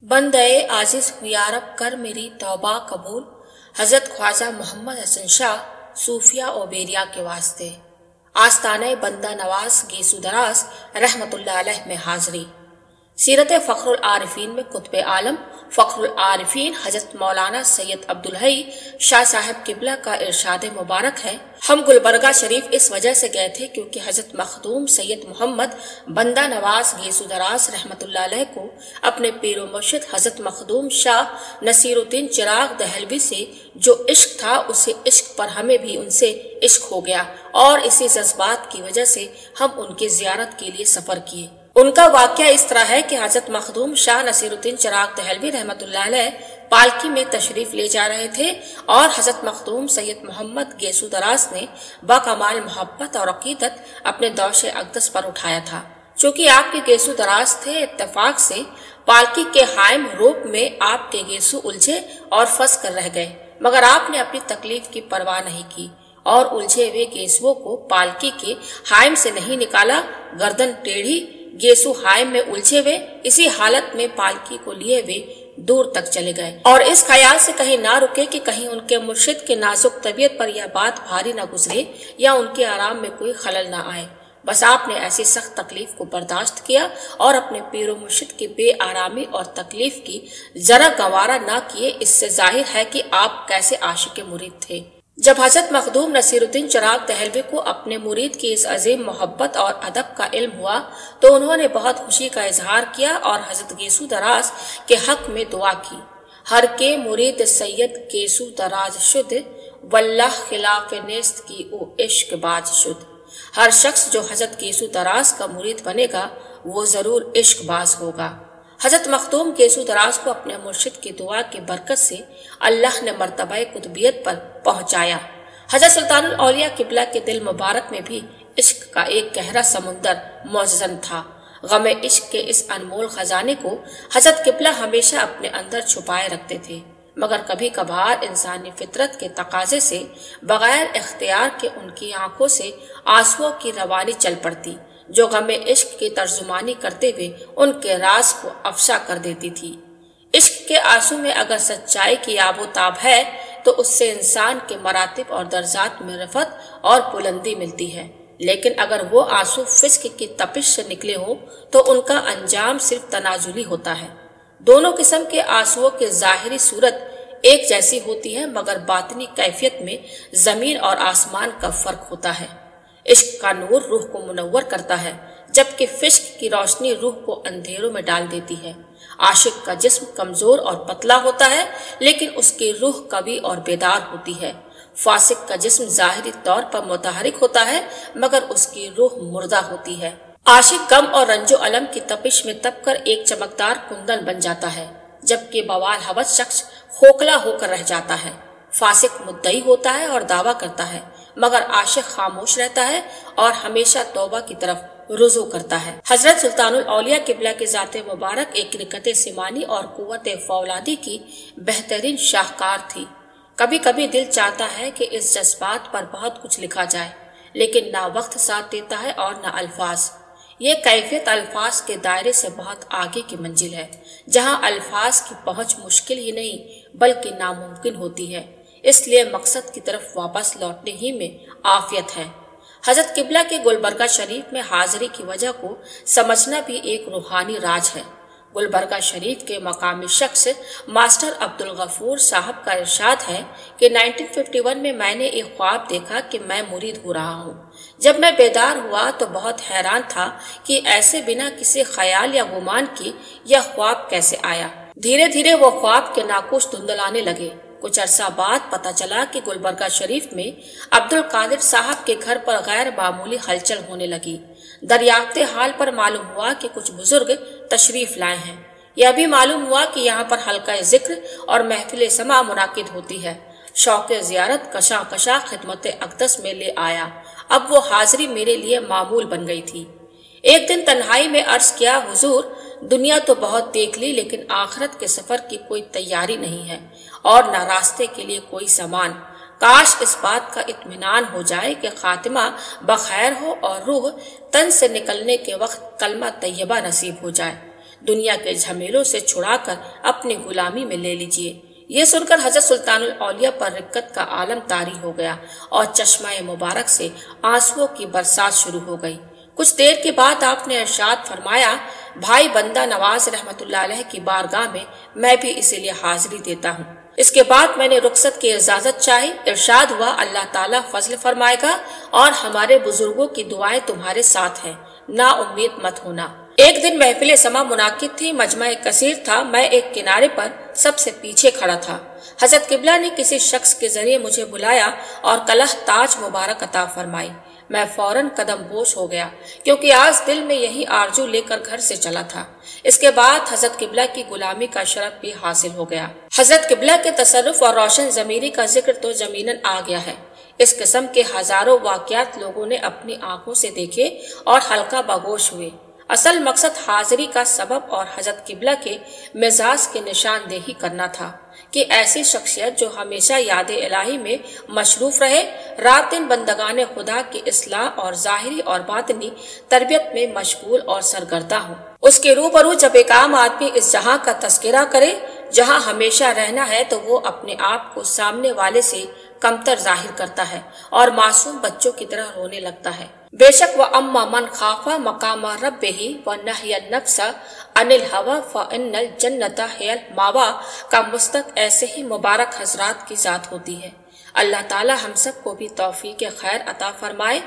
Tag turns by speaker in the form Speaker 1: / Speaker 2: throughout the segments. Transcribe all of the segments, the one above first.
Speaker 1: बंदे आजिज हुयारब कर मेरी तौबा कबूल। हजरत ख्वाजा मोहम्मद हसन शाह सूफिया और बेरिया के वास्ते। आस्ताने बंदा नवाज गेसू दराज रहमतुल्लाह अलैह में हाजिरी। सीरत फ़ख्रुल आरिफीन में कुतुब आलम फ़ख्रुल आरिफीन हजरत मौलाना सैयद अब्दुल हई शाह साहब किबला का इरशाद मुबारक है, हम गुलबर्गा शरीफ इस वजह से गए थे क्योंकि हजरत मखदूम सैयद मोहम्मद बंदा नवाज गेसू दराज रहमतुल्लाह अलैह को अपने पीरो मुर्शिद हजरत मखदूम शाह नसीरुद्दीन चिराग दहलवी से जो इश्क था उसे इश्क पर हमें भी उनसे इश्क हो गया और इसी जज्बात की वजह से हम उनकी जियारत के लिए सफर किए। उनका वाकया इस तरह है कि हजरत मखदूम शाह नसीरुद्दीन चिराग दहलवी रहमतुल्लाह अलैह पालकी में तशरीफ ले जा रहे थे और हजरत मखदूम सैयद मोहम्मद गेसू दराज ने बाकमाल मोहब्बत और अकीदत अपने दौश अक़दस पर उठाया था। चूंकि आपके गेसू दराज थे, इत्तेफाक से पालकी के हायम रोप में आपके गेसू उलझे और फंस कर रह गए, मगर आपने अपनी तकलीफ की परवाह नहीं की और उलझे हुए गेसुओं को पालकी के हायम से नहीं निकाला। गर्दन टेढ़ी गेसू हायम में उलझे हुए इसी हालत में पालकी को लिए हुए दूर तक चले गए और इस ख्याल से कहीं ना रुके कि कहीं उनके मुर्शिद के नाजुक तबीयत पर यह बात भारी न गुजरे या उनके आराम में कोई खलल न आए। बस आपने ऐसी सख्त तकलीफ को बर्दाश्त किया और अपने पीरो मुर्शिद की बेआरामी और तकलीफ की जरा गवारा न किए। इससे जाहिर है कि आप कैसे आशिक मुरीद थे। जब हजरत मखदूम नसीरुद्दीन चिराग दहलवी को अपने मुरीद की इस अजीम मोहब्बत और अदब का इल्म हुआ तो उन्होंने बहुत खुशी का इजहार किया और हजरत गेसू दराज के हक में दुआ की। हर के मुरीद सैयद गेसू दराज शुद्ध, वल्लाह खिलाफ नेस्त की ओ इश्क बाज शुद्ध। हर शख्स जो हजरत गेसू दराज का मुरीद बनेगा वो जरूर इश्क बाज होगा। हजरत मखदूम गेसू दराज को अपने मुर्शिद की दुआ की बरकत से अल्लाह ने मर्तबा कुतुबियत पर पहुंचाया। हजरत सुल्तानुल औलिया किबला के दिल मुबारक में भी इश्क का एक गहरा समुंदर मौजूद था। गमे इश्क के इस अनमोल खजाने को हजरत किबला हमेशा अपने अंदर छुपाए रखते थे, मगर कभी कभार इंसानी फितरत के तकाजे से बगैर इख्तियार के उनकी आंखों से आंसुओं की रवानी चल पड़ती जो गमे इश्क की तर्जुमानी करते हुए उनके राज को अफशा कर देती थी। इश्क के आंसू में अगर सच्चाई की आबोताब है तो उससे इंसान के मरातिब और दर्जात में रफत और बुलंदी मिलती है, लेकिन अगर वो आंसू फिस्क की तपिश से निकले हो तो उनका अंजाम सिर्फ तनाजुली होता है। दोनों किस्म के आंसुओं की जाहिरी सूरत एक जैसी होती है, मगर बातिनी कैफियत में जमीन और आसमान का फर्क होता है। इश्क का नूर रूह को मुनव्वर करता है, जबकि फिश्क की रोशनी रूह को अंधेरों में डाल देती है। आशिक का जिस्म कमजोर और पतला होता है, लेकिन उसकी रूह कवी और बेदार होती है। फासिक का जिस्म जाहिरी तौर पर मुतहरिक होता है, मगर उसकी रूह मुर्दा होती है। आशिक गम और रंजो अलम की तपिश में तपकर एक चमकदार कुंदन बन जाता है, जबकि बवाल हवस शख्स खोखला होकर रह जाता है। फासिक मुद्दई होता है और दावा करता है, मगर आशिक खामोश रहता है और हमेशा तौबा की तरफ रुजू करता है। हजरत सुल्तानुल औलिया किबला के जाते मुबारक एक निकत सिमानी और कुव्वत फौलादी की बेहतरीन शाहकार थी। कभी कभी दिल चाहता है कि इस जज्बात पर बहुत कुछ लिखा जाए, लेकिन ना वक्त साथ देता है और ना अल्फाज। ये कैफियत अल्फाज के दायरे से बहुत आगे की मंजिल है, जहाँ अल्फाज की पहुंच मुश्किल ही नहीं बल्कि नामुमकिन होती है। इसलिए मकसद की तरफ वापस लौटने ही में आफियत है। हजरत किबला के गुलबर्गा शरीफ में हाजिरी की वजह को समझना भी एक रूहानी राज है। गुलबर्गा शरीफ के मकामी शख्स मास्टर अब्दुल गफूर साहब का इरशाद है कि 1951 में मैंने एक ख्वाब देखा कि मैं मुरीद हो रहा हूँ। जब मैं बेदार हुआ तो बहुत हैरान था कि ऐसे बिना किसी ख्याल या गुमान की यह ख्वाब कैसे आया। धीरे धीरे वो ख्वाब के नाकुश धुंधलाने लगे। कुछ अरसा बाद पता चला कि गुलबर्गा शरीफ में अब्दुल कादिर साहब के घर पर गैर मामूली हलचल होने लगी। दरियाफ्ते हाल पर मालूम हुआ कि कुछ बुजुर्ग तशरीफ लाए हैं। यह भी मालूम हुआ कि यहाँ पर हल्का जिक्र और महफिल समा मुनाकिद होती है। शौक जियारत कशा कशा खिदमत अक़दस में ले आया। अब वो हाजिरी मेरे लिए मामूल बन गई थी। एक दिन तन्हाई में अर्ज किया, हुजूर दुनिया तो बहुत देख ली, लेकिन आखिरत के सफर की कोई तैयारी नहीं है और न रास्ते के लिए कोई सामान। काश इस बात का इत्मीनान हो जाए कि खातिमा बखैर हो और रूह तन से निकलने के वक्त कलमा तैयबा नसीब हो जाए। دنیا کے جھمیلوں سے چھڑا کر اپنی غلامی میں لے لیجئے۔ یہ سن کر حضرت سلطان الاولیاء پر رقت کا عالم طاری ہو گیا اور چشمہ مبارک سے آنسوؤں کی برسات شروع ہو گئی۔ کچھ دیر کے بعد آپ نے ارشاد فرمایا، بھائی بندہ نواز رحمت اللہ علیہ کی بارگاہ میں بھی اسی لیے حاضری دیتا ہوں۔ اس کے بعد میں نے رخصت کی اجازت چاہی۔ ارشاد ہوا، اللہ تعالیٰ فضل فرمائے گا اور ہمارے بزرگوں کی دعائیں تمہارے ساتھ ہیں، نا امید مت ہونا۔ ایک دن محفل سما منعقد تھی، مجمع کثیر تھا، میں ایک کنارے پر سب سے پیچھے کھڑا تھا۔ حضرت قبلہ نے کسی شخص کے ذریعے مجھے بلایا اور کلہ تاج مبارک عطا فرمائی۔ میں فوراً قدم بوس ہو گیا کیونکہ آج دل میں یہی آرزو لے کر گھر سے چلا تھا۔ اس کے بعد حضرت قبلہ کی غلامی کا شرف بھی حاصل ہو گیا۔ حضرت قبلہ کے تصرف اور روشن ضمیری کا ذکر تو یقیناً آ گیا ہے۔ اس قسم کے ہزاروں واقعات لوگوں نے اپنی آنکھوں سے دیکھے اور حلقہ بگوش ہوئے۔ اصل مقصد حاضری کا سبب اور حضرت قبلہ کے مزاج کی نشاندہی کرنا تھا کہ ایسی شخصیت جو ہمیشہ یاد الہی میں مصروف رہے، رات دن بندگان خدا کی اصلاح اور ظاہری اور باطنی تربیت میں مشغول اور سرگردہ ہو۔ اس کے روبرو جب ایک عام آدمی اس جہاں کا تذکرہ کرے جہاں ہمیشہ رہنا ہے تو وہ اپنے آپ کو سامنے والے سے کمتر ظاہر کرتا ہے اور معصوم بچوں کی طرح رونے لگتا ہے۔ بے شک وہ اما من خاف مقام ربہ ونہی النفس عن الہوی فان الجنۃ ہی المأوی کا مستق ایسے ہی مبارک حضرات کی ذات ہوتی ہے۔ اللہ تعالی ہم سب کو بھی توفیق خیر عطا فرمائے،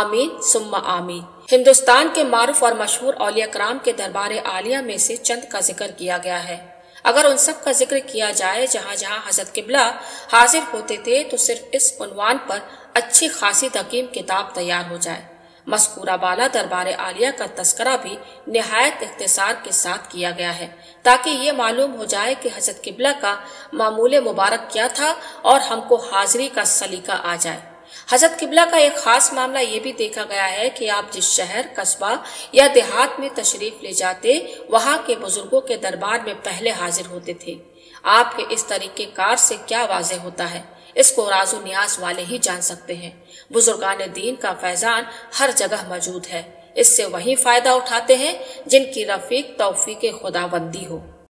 Speaker 1: آمین ثم آمین۔ ہندوستان کے معروف اور مشہور اولیاء کرام کے دربار عالیہ میں سے چند کا ذکر کیا گیا ہے۔ اگر ان سب کا ذکر کیا جائے جہاں جہاں حضرت قبلہ حاضر ہوتے تھے تو صرف اس عنوان پر اچھی خاصی حکیم کتاب تیار ہو جائے۔ مذکورہ بالا دربار عالیہ کا تذکرہ بھی نہایت اختصار کے ساتھ کیا گیا ہے تاکہ یہ معلوم ہو جائے کہ حضرت قبلہ کا معمول مبارک کیا تھا اور ہم کو حاضری کا سلیقہ آ جائے۔ حضرت قبلہ کا ایک خاص معاملہ یہ بھی دیکھا گیا ہے کہ آپ جس شہر، قصبہ یا دیہات میں تشریف لے جاتے وہاں کے بزرگوں کے دربار میں پہلے حاضر ہوتے تھے۔ آپ کے اس طریقہ کار سے کیا واضح ہوتا ہے، اس کو راز و نیاز والے ہی جان سکتے ہیں۔ بزرگان دین کا فیضان ہر جگہ موجود ہے، اس سے وہی فائدہ اٹھاتے ہیں جن کی رفیق توفیق خداوندی ہو۔